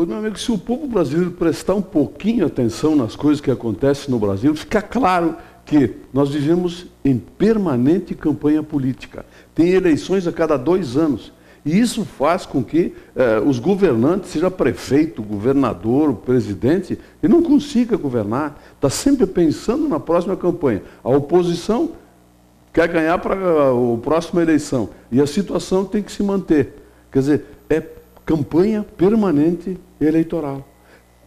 Pois, meu amigo, se o povo brasileiro prestar um pouquinho atenção nas coisas que acontecem no Brasil, fica claro que nós vivemos em permanente campanha política. Tem eleições a cada 2 anos. E isso faz com que os governantes, seja prefeito, governador, presidente, ele não consiga governar. Está sempre pensando na próxima campanha. A oposição quer ganhar para a próxima eleição. E a situação tem que se manter. Quer dizer, é campanha permanente eleitoral.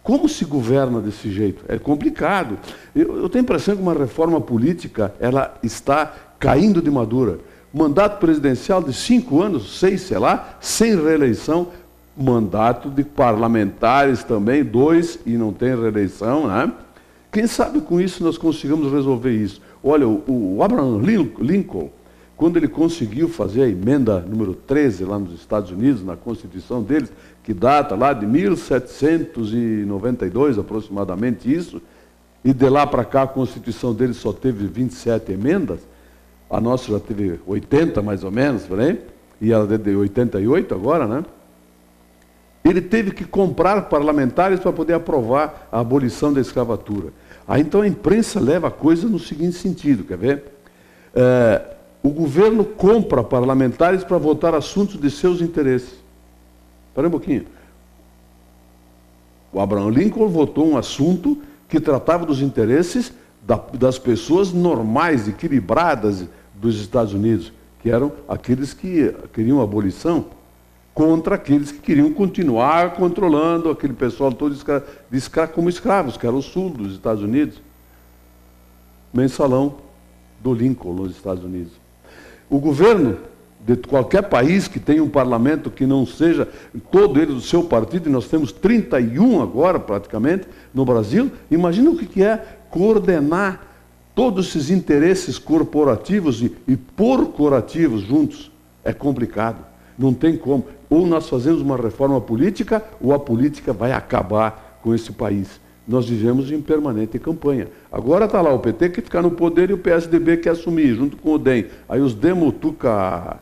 Como se governa desse jeito? É complicado. Eu tenho a impressão que uma reforma política ela está caindo de madura. Mandato presidencial de 5 anos, 6, sei lá, sem reeleição. Mandato de parlamentares também, 2 e não tem reeleição, né? Quem sabe com isso nós consigamos resolver isso. Olha, o Abraham Lincoln, quando ele conseguiu fazer a emenda número 13 lá nos Estados Unidos, na Constituição deles, que data lá de 1792, aproximadamente isso, e de lá para cá a Constituição deles só teve 27 emendas, a nossa já teve 80 mais ou menos, né? E ela é de 88 agora, né? Ele teve que comprar parlamentares para poder aprovar a abolição da escravatura. Aí então a imprensa leva a coisa no seguinte sentido, quer ver? O governo compra parlamentares para votar assuntos de seus interesses. Espera um pouquinho. O Abraham Lincoln votou um assunto que tratava dos interesses das pessoas normais, equilibradas dos Estados Unidos, que eram aqueles que queriam a abolição, contra aqueles que queriam continuar controlando aquele pessoal todo como escravos, que era o sul dos Estados Unidos. Mensalão do Lincoln nos Estados Unidos. O governo de qualquer país que tenha um parlamento que não seja todo ele do seu partido, e nós temos 31 agora praticamente no Brasil, imagina o que é coordenar todos esses interesses corporativos e porcorativos juntos. É complicado, não tem como. Ou nós fazemos uma reforma política, ou a política vai acabar com esse país. Nós vivemos em permanente campanha. Agora está lá o PT que fica no poder e o PSDB quer assumir, junto com o DEM. Aí os demotucanos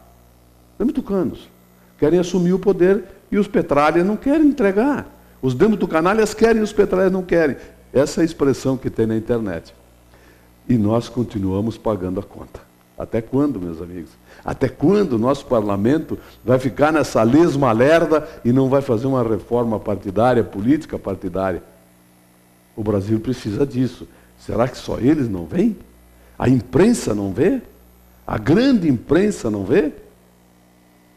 querem assumir o poder e os petralhas não querem entregar. Os demotucanalhas querem e os petralhas não querem. Essa é a expressão que tem na internet. E nós continuamos pagando a conta. Até quando, meus amigos? Até quando o nosso parlamento vai ficar nessa lesma lerda e não vai fazer uma reforma partidária, política partidária? O Brasil precisa disso. Será que só eles não veem? A imprensa não vê? A grande imprensa não vê?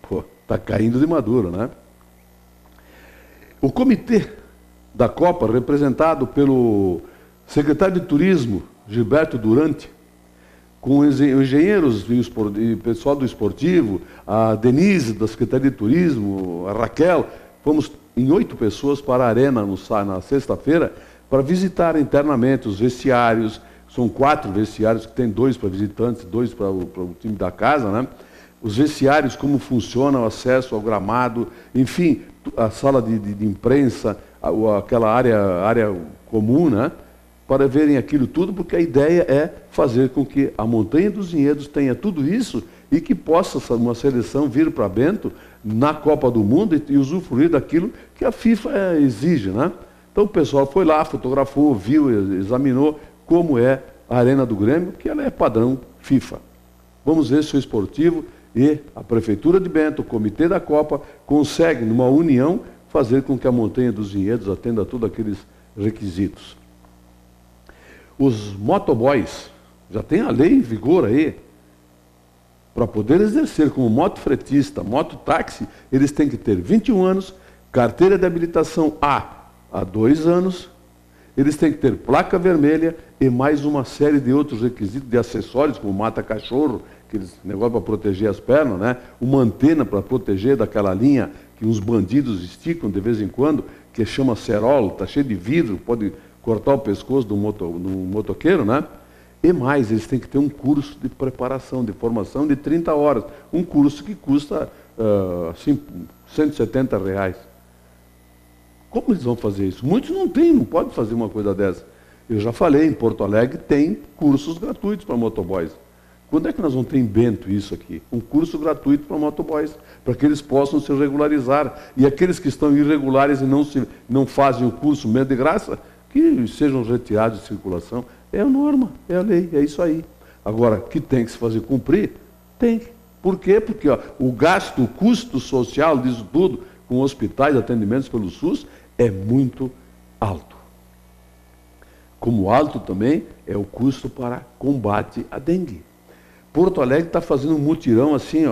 Pô, está caindo de maduro, né? O comitê da Copa, representado pelo secretário de Turismo, Gilberto Durante, com os engenheiros e pessoal do esportivo, a Denise, da Secretaria de Turismo, a Raquel, fomos em 8 pessoas para a Arena na sexta-feira para visitar internamente os vestiários. São 4 vestiários, que tem 2 para visitantes, 2 para o time da casa, né? Os vestiários, como funciona o acesso ao gramado, enfim, a sala de imprensa, aquela área comum, né? Para verem aquilo tudo, porque a ideia é fazer com que a Montanha dos Vinhedos tenha tudo isso e que possa uma seleção vir para Bento na Copa do Mundo e usufruir daquilo que a FIFA exige, né? Então o pessoal foi lá, fotografou, viu, examinou como é a Arena do Grêmio, que ela é padrão FIFA. Vamos ver se o esportivo e a Prefeitura de Bento, o Comitê da Copa, conseguem, numa união, fazer com que a Montanha dos Vinhedos atenda a todos aqueles requisitos. Os motoboys, já tem a lei em vigor aí, para poder exercer como motofretista, mototáxi, eles têm que ter 21 anos, carteira de habilitação A há 2 anos, eles têm que ter placa vermelha e mais uma série de outros requisitos de acessórios, como mata-cachorro, aqueles negócio para proteger as pernas, né? Uma antena para proteger daquela linha que uns bandidos esticam de vez em quando, que chama cerol, está cheio de vidro, pode cortar o pescoço do motoqueiro, né? E mais, eles têm que ter um curso de preparação, de formação de 30 horas. Um curso que custa assim, R$170. Como eles vão fazer isso? Muitos não têm, não podem fazer uma coisa dessa. Eu já falei, em Porto Alegre tem cursos gratuitos para motoboys. Quando é que nós vamos ter em Bento isso aqui? Um curso gratuito para motoboys, para que eles possam se regularizar. E aqueles que estão irregulares e não fazem o curso mesmo de graça, que sejam retirados de circulação. É a norma, é a lei, é isso aí. Agora, que tem que se fazer cumprir? Tem. Por quê? Porque o gasto, o custo social disso tudo, com hospitais, atendimentos pelo SUS, é muito alto. Como alto também é o custo para combate à dengue. Porto Alegre está fazendo um mutirão assim,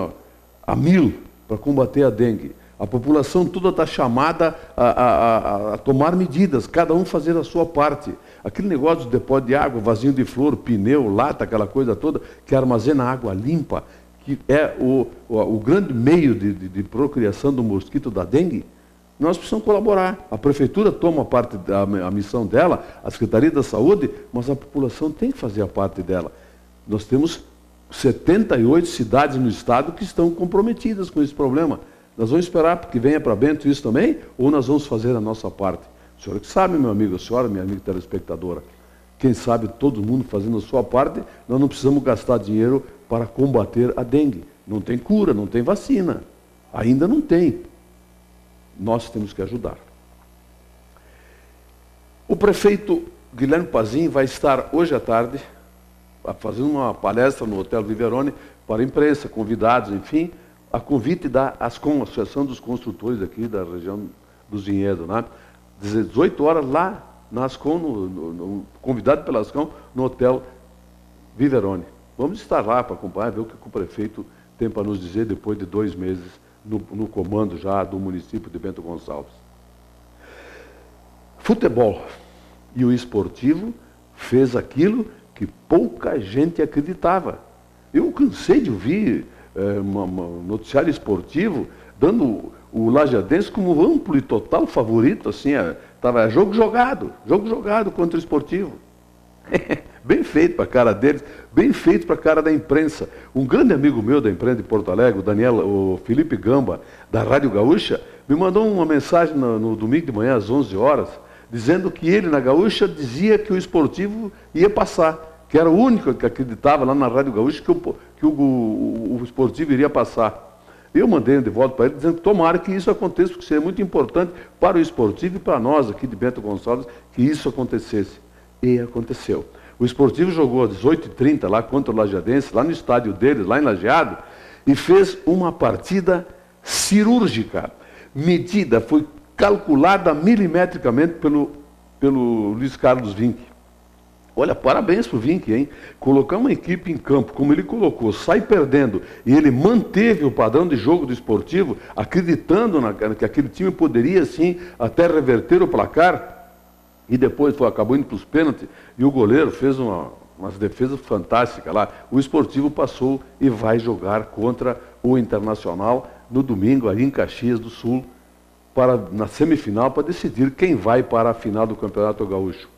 a 1000 para combater a dengue. A população toda está chamada a tomar medidas, cada um fazer a sua parte. Aquele negócio de depósito de água, vasinho de flor, pneu, lata, aquela coisa toda, que armazena água limpa, que é o grande meio de procriação do mosquito da dengue, nós precisamos colaborar. A prefeitura toma a missão dela, a Secretaria da Saúde, mas a população tem que fazer a parte dela. Nós temos 78 cidades no estado que estão comprometidas com esse problema. Nós vamos esperar que venha para Bento isso também, ou nós vamos fazer a nossa parte? O senhor que sabe, meu amigo, a senhora, minha amiga telespectadora. Quem sabe todo mundo fazendo a sua parte, nós não precisamos gastar dinheiro para combater a dengue. Não tem cura, não tem vacina. Ainda não tem. Nós temos que ajudar. O prefeito Guilherme Pazin vai estar hoje à tarde fazendo uma palestra no Hotel Viverone para a imprensa, convidados, enfim, a convite da ASCOM, Associação dos Construtores aqui da região dos Vinhedos, né? 18 horas lá na ASCOM, convidado pela ASCOM, no Hotel Viverone. Vamos estar lá para acompanhar, ver o que o prefeito tem para nos dizer depois de 2 meses no comando já do município de Bento Gonçalves. Futebol e o esportivo fez aquilo que pouca gente acreditava. Eu cansei de ouvir um noticiário esportivo dando o Lajadense como amplo e total favorito, assim, estava jogo jogado contra o esportivo. Bem feito para a cara deles, bem feito para a cara da imprensa. Um grande amigo meu da imprensa de Porto Alegre, o Felipe Gamba, da Rádio Gaúcha, me mandou uma mensagem no domingo de manhã, às 11 horas, dizendo que ele, na Gaúcha, dizia que o esportivo ia passar, que era o único que acreditava lá na Rádio Gaúcha que o esportivo iria passar. Eu mandei de volta para ele, dizendo que tomara que isso aconteça, porque seria muito importante para o esportivo e para nós aqui de Bento Gonçalves que isso acontecesse. E aconteceu. O esportivo jogou às 18h30 lá contra o Lajadense, lá no estádio deles, lá em Lajeado, e fez uma partida cirúrgica. Medida, foi calculada milimetricamente pelo Luiz Carlos Vinck. Olha, parabéns para o Vinck, hein? Colocar uma equipe em campo, como ele colocou, sai perdendo, e ele manteve o padrão de jogo do esportivo, acreditando que aquele time poderia, sim, até reverter o placar, e depois acabou indo para os pênaltis, e o goleiro fez umas defesas fantásticas lá. O esportivo passou e vai jogar contra o Internacional no domingo, aí em Caxias do Sul, na semifinal, para decidir quem vai para a final do Campeonato Gaúcho.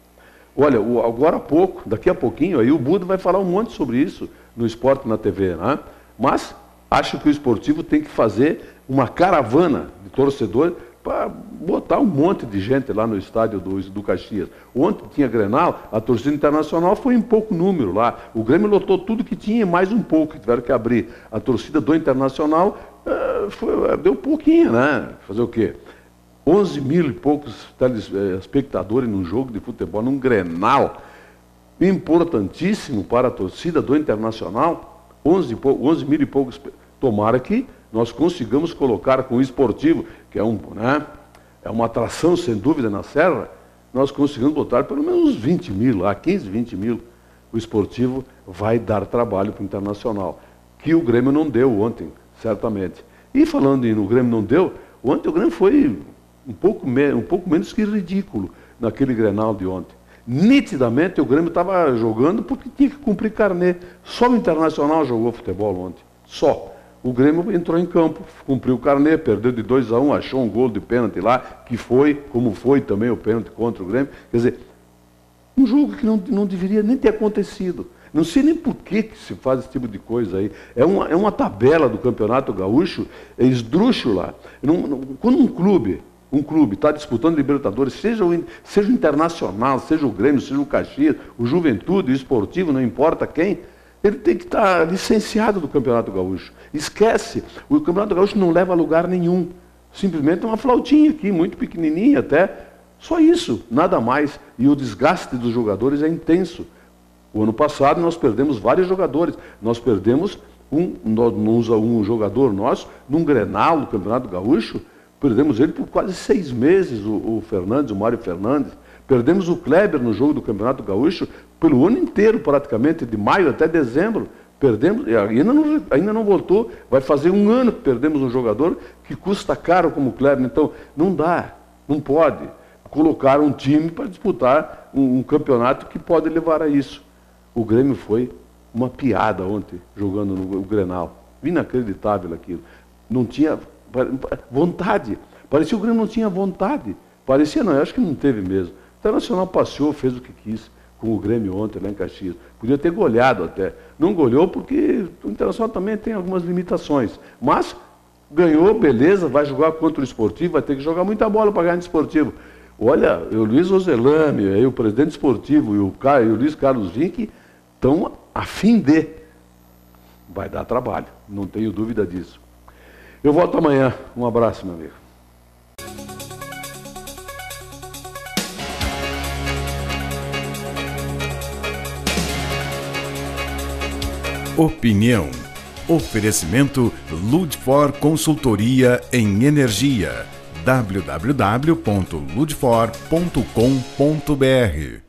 Olha, agora há pouco, daqui a pouquinho, aí o Buda vai falar um monte sobre isso no Esporte na TV, né? Mas acho que o esportivo tem que fazer uma caravana de torcedores para botar um monte de gente lá no estádio do Caxias. Ontem tinha Grenal, a torcida internacional foi em pouco número lá. O Grêmio lotou tudo que tinha, mais um pouco, que tiveram que abrir. A torcida do Internacional deu pouquinho, né? Fazer o quê? 11 mil e poucos telespectadores num jogo de futebol, num Grenal, importantíssimo para a torcida do Internacional, 11 mil e poucos. Tomara que nós consigamos colocar com o esportivo, que é uma atração sem dúvida na Serra, nós conseguimos botar pelo menos uns 20 mil lá, 15, 20 mil. O esportivo vai dar trabalho para o Internacional, que o Grêmio não deu ontem, certamente. E falando no Grêmio não deu, ontem o Grêmio foi um pouco menos que ridículo naquele Grenal de ontem. Nitidamente o Grêmio estava jogando porque tinha que cumprir carnê. Só o Internacional jogou futebol ontem. Só. O Grêmio entrou em campo, cumpriu o carnê, perdeu de 2-1, achou um gol de pênalti lá, que foi, como foi também o pênalti contra o Grêmio. Quer dizer, um jogo que não deveria nem ter acontecido. Não sei nem por que se faz esse tipo de coisa aí. É uma tabela do Campeonato Gaúcho, é esdrúxula. Quando um clube está disputando Libertadores, seja o Internacional, seja o Grêmio, seja o Caxias, o Juventude, o Esportivo, não importa quem, Ele tem que estar licenciado do Campeonato Gaúcho. Esquece, o Campeonato Gaúcho não leva a lugar nenhum. Simplesmente uma flautinha aqui, muito pequenininha até. Só isso, nada mais. E o desgaste dos jogadores é intenso. O ano passado nós perdemos vários jogadores. Nós perdemos um jogador nosso, num Grenal do Campeonato Gaúcho, perdemos ele por quase 6 meses, o Fernandes, o Mário Fernandes. Perdemos o Kleber no jogo do Campeonato Gaúcho pelo ano inteiro, praticamente, de maio até dezembro. Perdemos, e ainda não voltou. Vai fazer 1 ano que perdemos um jogador que custa caro como o Kleber. Então, não dá, não pode colocar um time para disputar um campeonato que pode levar a isso. O Grêmio foi uma piada ontem, jogando no Grenal. Inacreditável aquilo. Não tinha vontade. Parecia que o Grêmio não tinha vontade. Parecia não, eu acho que não teve mesmo. O Internacional passeou, fez o que quis com o Grêmio ontem lá em Caxias. Podia ter goleado até. Não goleou porque o Internacional também tem algumas limitações. Mas ganhou, beleza, vai jogar contra o Esportivo, vai ter que jogar muita bola para ganhar no Esportivo. Olha, o Luiz Ozelame, aí o presidente esportivo e o Luiz Carlos Vinck estão a fim de. Vai dar trabalho, não tenho dúvida disso. Eu volto amanhã. Um abraço, meu amigo. Opinião. Oferecimento Ludfor Consultoria em Energia. www.ludfor.com.br